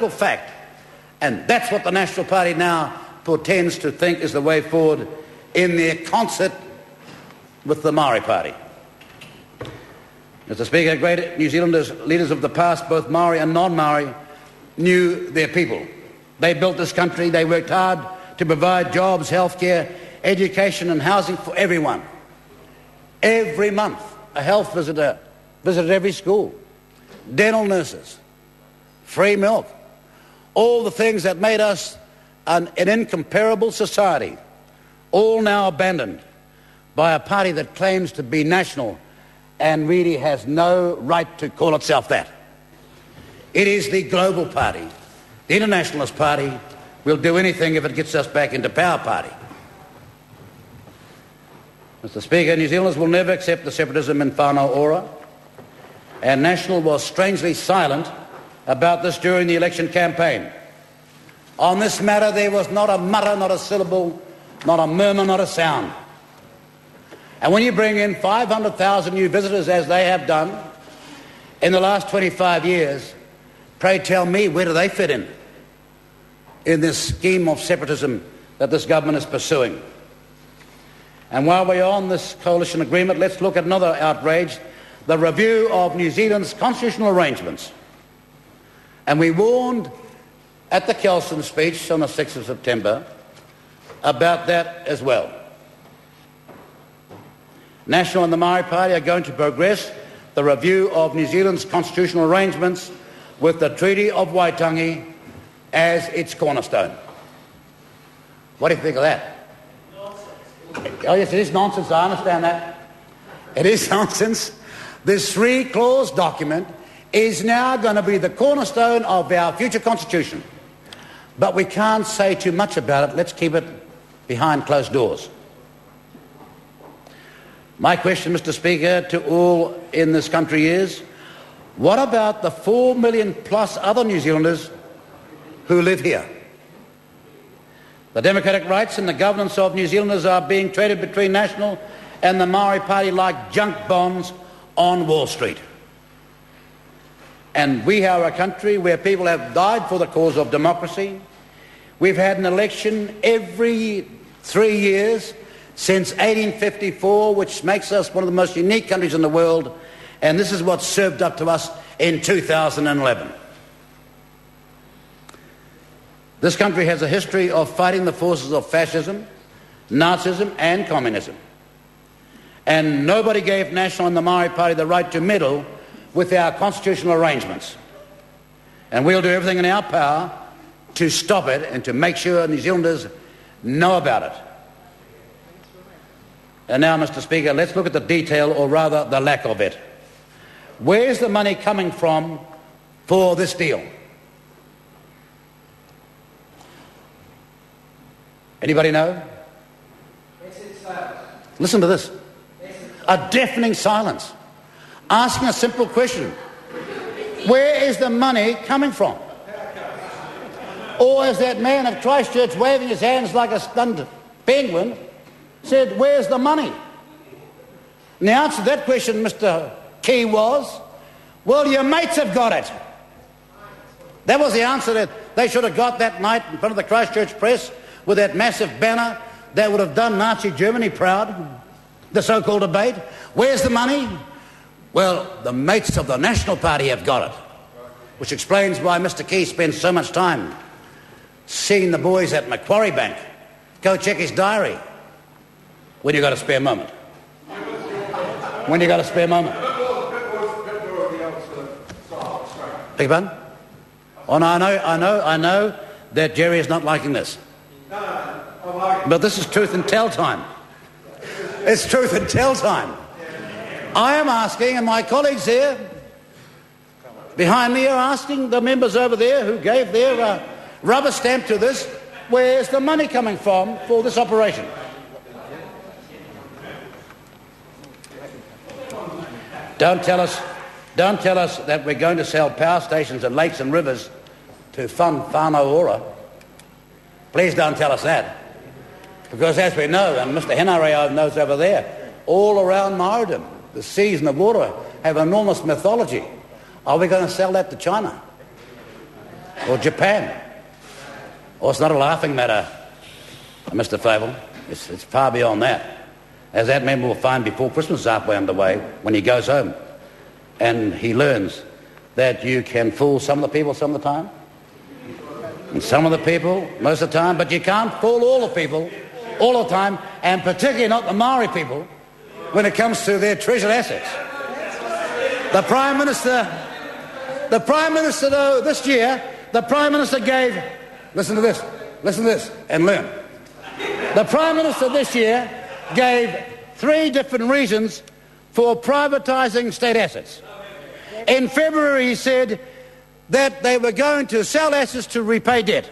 fact. And that's what the National Party now pretends to think is the way forward in their concert with the Maori Party. Mr. Speaker, great New Zealanders, leaders of the past, both Maori and non-Maori, knew their people. They built this country. They worked hard to provide jobs, healthcare, education and housing for everyone. Every month, a health visitor visited every school, dental nurses, free milk, all the things that made us an incomparable society, all now abandoned by a party that claims to be national and really has no right to call itself that. It is the global party, the internationalist party. We'll do anything if it gets us back into power party. Mr. Speaker, New Zealanders will never accept the separatism in whānau ora, and National was strangely silent about this during the election campaign. On this matter, there was not a mutter, not a syllable, not a murmur, not a sound. And when you bring in 500,000 new visitors, as they have done in the last 25 years, pray tell me, where do they fit in this scheme of separatism that this government is pursuing? And while we're on this coalition agreement, let's look at another outrage, the review of New Zealand's constitutional arrangements. And we warned at the Kelson speech on the 6th of September about that as well. National and the Maori Party are going to progress the review of New Zealand's constitutional arrangements with the Treaty of Waitangi as its cornerstone. What do you think of that? Oh yes, it is nonsense, I understand that. It is nonsense. This three-clause document is now going to be the cornerstone of our future constitution. But we can't say too much about it. Let's keep it behind closed doors. My question, Mr. Speaker, to all in this country is, what about the 4 million plus other New Zealanders who live here? The democratic rights and the governance of New Zealanders are being traded between National and the Maori Party like junk bonds on Wall Street. And we are a country where people have died for the cause of democracy. We've had an election every 3 years since 1854, which makes us one of the most unique countries in the world, and this is what's served up to us in 2011. This country has a history of fighting the forces of fascism, Nazism and communism. And nobody gave National and the Maori Party the right to meddle with our constitutional arrangements. And we'll do everything in our power to stop it and to make sure New Zealanders know about it. And now, Mr. Speaker, let's look at the detail, or rather the lack of it. Where's the money coming from for this deal? Anybody know? Listen to this. A deafening silence. Asking a simple question. Where is the money coming from? Or as that man at Christchurch waving his hands like a stunned penguin said, where's the money? And the answer to that question, Mr. Key, was, well, your mates have got it. That was the answer that they should have got that night in front of the Christchurch press with that massive banner that would have done Nazi Germany proud, the so-called debate. Where's the money? Well, the mates of the National Party have got it, which explains why Mr. Key spends so much time seeing the boys at Macquarie Bank. Go check his diary when you've got a spare moment. When you've got a spare moment. Beg your pardon? Oh, no, I know that Jerry is not liking this. But this is truth and tell time. It's truth and tell time. I am asking, and my colleagues here behind me are asking the members over there who gave their rubber stamp to this, where's the money coming from for this operation? Don't tell us that we're going to sell power stations and lakes and rivers to fund whānau ora. Please don't tell us that. Because as we know, and Mr. Henare knows over there, all around Maoridom, the seas and the water have enormous mythology. Are we going to sell that to China? or Japan. Or it's not a laughing matter, Mr. Fable. It's far beyond that. As that member will find before Christmas is halfway underway, when he goes home and he learns that you can fool some of the people some of the time, and some of the people most of the time, but you can't fool all the people all the time, and particularly not the Maori people when it comes to their treasured assets. The Prime Minister though, this year, the Prime Minister gave, listen to this and learn. The Prime Minister this year gave 3 different reasons for privatising state assets. In February he said that they were going to sell assets to repay debt.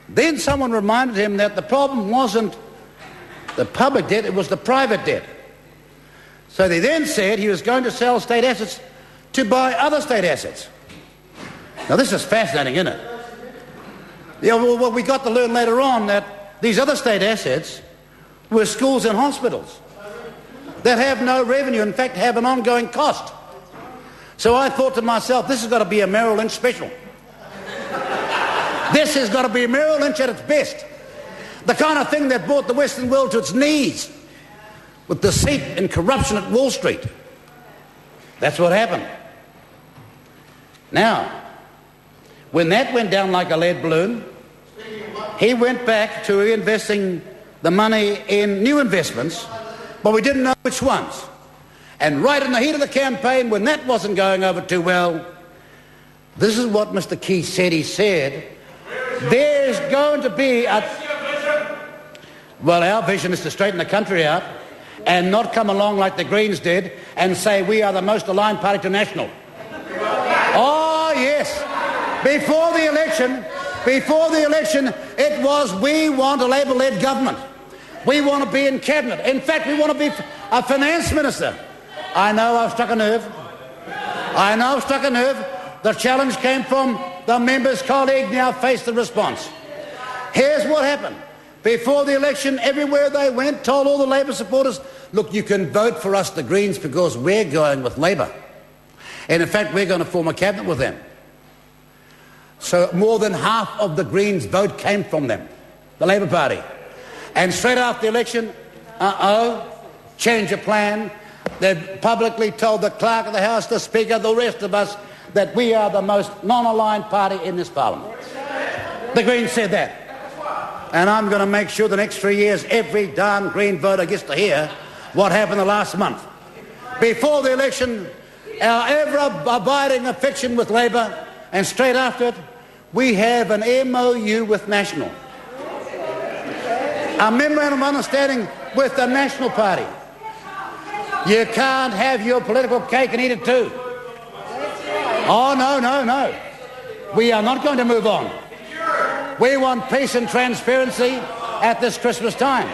Then someone reminded him that the problem wasn't the public debt, it was the private debt. So they then said he was going to sell state assets to buy other state assets. Now this is fascinating, isn't it? Well, we got to learn later on that these other state assets were schools and hospitals that have no revenue, in fact have an ongoing cost. So I thought to myself, this has got to be a Merrill Lynch special. This has got to be Merrill Lynch at its best. The kind of thing that brought the Western world to its knees with deceit and corruption at Wall Street. That's what happened. Now, when that went down like a lead balloon, he went back to reinvesting the money in new investments, but we didn't know which ones. And right in the heat of the campaign, when that wasn't going over too well, this is what Mr. Key said. He said, there's going to be a... Well, our vision is to straighten the country out and not come along like the Greens did and say we are the most aligned party to National. Oh, yes. Before the election, it was we want a Labour-led government. We want to be in cabinet. In fact, we want to be a finance minister. I know I've struck a nerve. The challenge came from the member's colleague, now face the response. Here's what happened. Before the election, everywhere they went, told all the Labour supporters, look, you can vote for us, the Greens, because we're going with Labour. And in fact, we're going to form a cabinet with them. So more than half of the Greens' vote came from them, the Labour Party. And straight after the election, change of plan. They publicly told the Clerk of the House, the Speaker, the rest of us, that we are the most non-aligned party in this Parliament. The Greens said that. And I'm going to make sure the next 3 years every darn Green voter gets to hear what happened the last month. Before the election, our ever-abiding affection with Labour, and straight after it, we have an MOU with National. A memorandum of understanding with the National Party. You can't have your political cake and eat it too. Oh, no. We are not going to move on. We want peace and transparency at this Christmas time.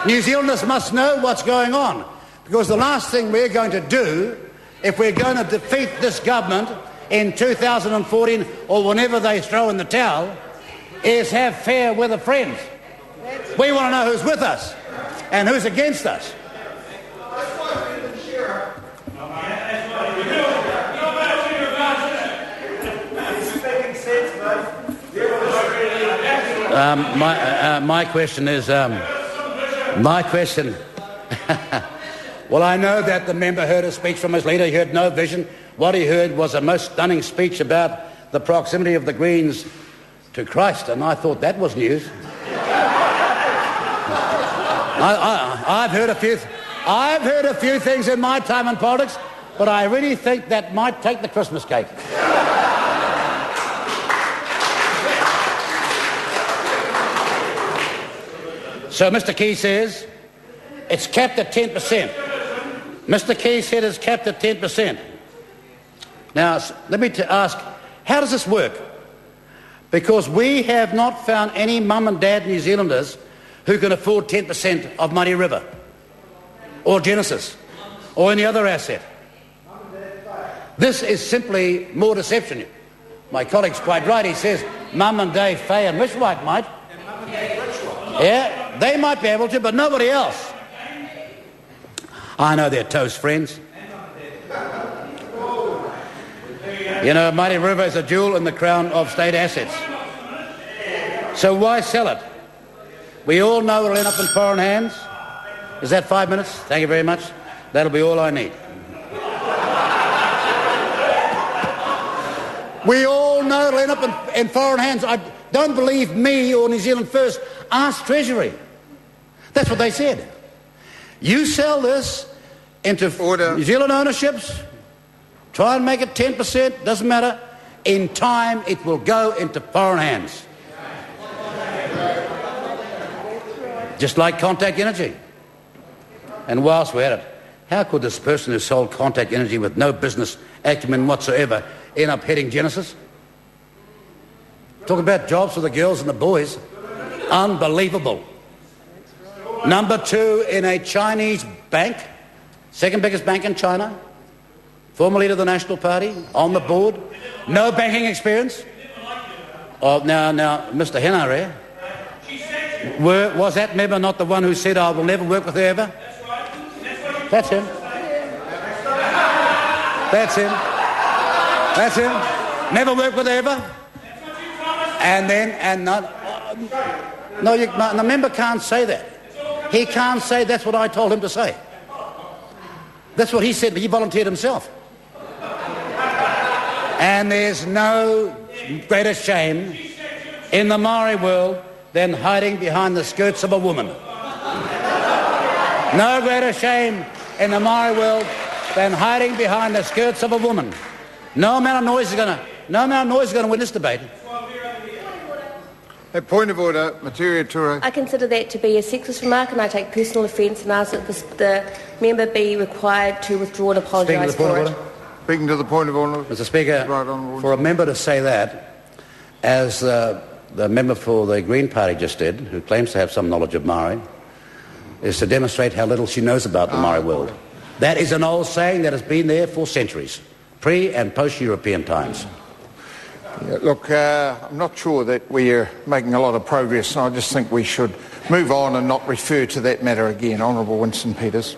New Zealanders must know what's going on, because the last thing we're going to do, if we're going to defeat this government in 2014 or whenever they throw in the towel, is have fair weather friends. We want to know who's with us and who's against us. My question is, well, I know that the member heard a speech from his leader. He heard no vision. What he heard was a most stunning speech about the proximity of the Greens to Christ, and I thought that was news. I've heard a few things in my time in politics, but I really think that might take the Christmas cake. So Mr. Key says it's capped at 10%. Mr. Key said it's capped at 10%. Now, let me ask, how does this work? Because we have not found any mum and dad New Zealanders who can afford 10% of Muddy River or Genesis or any other asset. This is simply more deception. My colleague's quite right. He says Mum and Dave Fay and Richwhite might. Yeah, they might be able to, but nobody else. I know they're toast friends. You know, Mighty River is a jewel in the crown of state assets. So why sell it? We all know it'll end up in foreign hands. Is that 5 minutes? Thank you very much. That'll be all I need. We all know it'll end up in foreign hands. I don't believe me or New Zealand First. Ask Treasury. That's what they said. You sell this into New Zealand ownerships, try and make it 10%, doesn't matter. In time, it will go into foreign hands. Just like Contact Energy. And whilst we're at it, how could this person who sold Contact Energy with no business acumen whatsoever end up heading Genesis? Talking about jobs for the girls and the boys. Unbelievable. Number 2 in a Chinese bank, second biggest bank in China, former leader of the National Party, on the board, no banking experience. Oh, now, Mr. Henare, was that member not the one who said, I will never work with her ever? That's him. That's him. That's him. Never work with her ever. And then, the member can't say that. He can't say that's what I told him to say. That's what he said, but he volunteered himself. And there's no greater shame in the Maori world than hiding behind the skirts of a woman. No greater shame in the Maori world than hiding behind the skirts of a woman. No amount of noise is going to win this debate. A point of order, Materia Ture. I consider that to be a sexist remark and I take personal offence and ask that the member be required to withdraw and apologise for it. Speaking to the point of order. Mr. Speaker, for a member to say that, as the member for the Green Party just did, who claims to have some knowledge of Maori, is to demonstrate how little she knows about the Maori world. That is an old saying that has been there for centuries, pre- and post-European times. Yeah, look, I'm not sure that we're making a lot of progress, and I just think we should move on and not refer to that matter again. Honourable Winston Peters.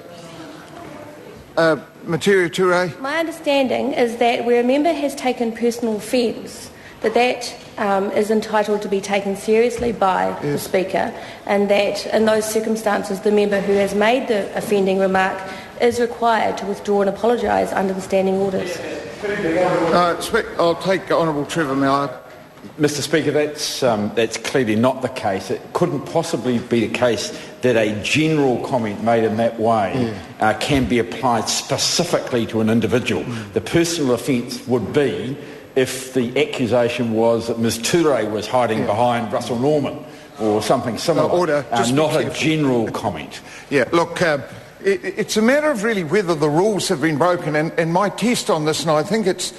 Materia Ture. My understanding is that where a member has taken personal offence, that is entitled to be taken seriously by the Speaker, and that in those circumstances the member who has made the offending remark is required to withdraw and apologise under the standing orders. I'll take Honourable Trevor Mallard. Mr. Speaker, that's clearly not the case. It couldn't possibly be the case that a general comment made in that way can be applied specifically to an individual. The personal offence would be if the accusation was that Ms. Ture was hiding behind Russell Norman or something similar, not a general comment. Yeah, look, it's a matter of really whether the rules have been broken, and my test on this, and I think it's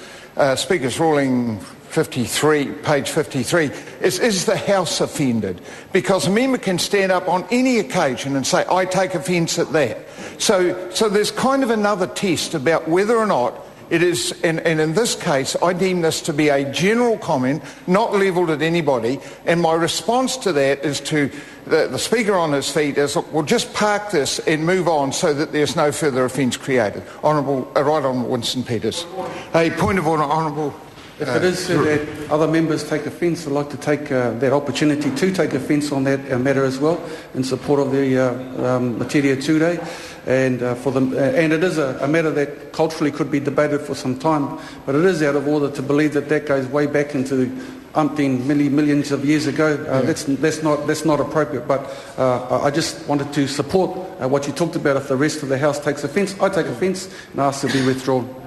Speaker's ruling 53, page 53, is the House offended? Because a member can stand up on any occasion and say, I take offence at that. So there's kind of another test about whether or not it is, and in this case, I deem this to be a general comment, not levelled at anybody, and my response to that is to the Speaker on his feet is, look, we'll just park this and move on so that there's no further offence created. Right Honourable Winston Peters. A point of order, Honourable. If it is that other members take offence, I'd like to take that opportunity to take offence on that matter as well, in support of the Materia Ture, and and it is a matter that culturally could be debated for some time, but it is out of order to believe that goes way back into umpteen millions of years ago. That's not appropriate. But I just wanted to support what you talked about. If the rest of the House takes offence, I take offence and ask to be withdrawn.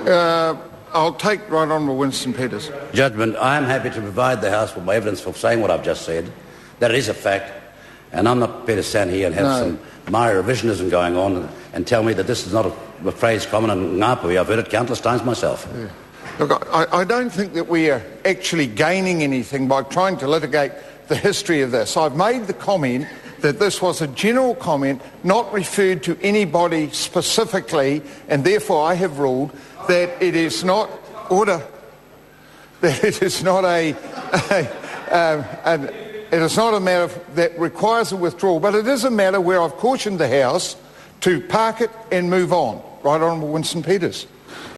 I'll take Right Honourable Winston Peters. Judgment, I am happy to provide the House with my evidence for saying what I've just said, that it is a fact, and I'm not prepared to stand here and have some Maori revisionism going on and tell me that this is not a phrase common in Ngāpuhi. I've heard it countless times myself. Yeah. Look, I don't think that we are actually gaining anything by trying to litigate the history of this. I've made the comment that this was a general comment, not referred to anybody specifically, and therefore I have ruled that it is not that it is not it is not a matter that requires a withdrawal, but it is a matter where I've cautioned the House to park it and move on. Right Honourable Winston Peters.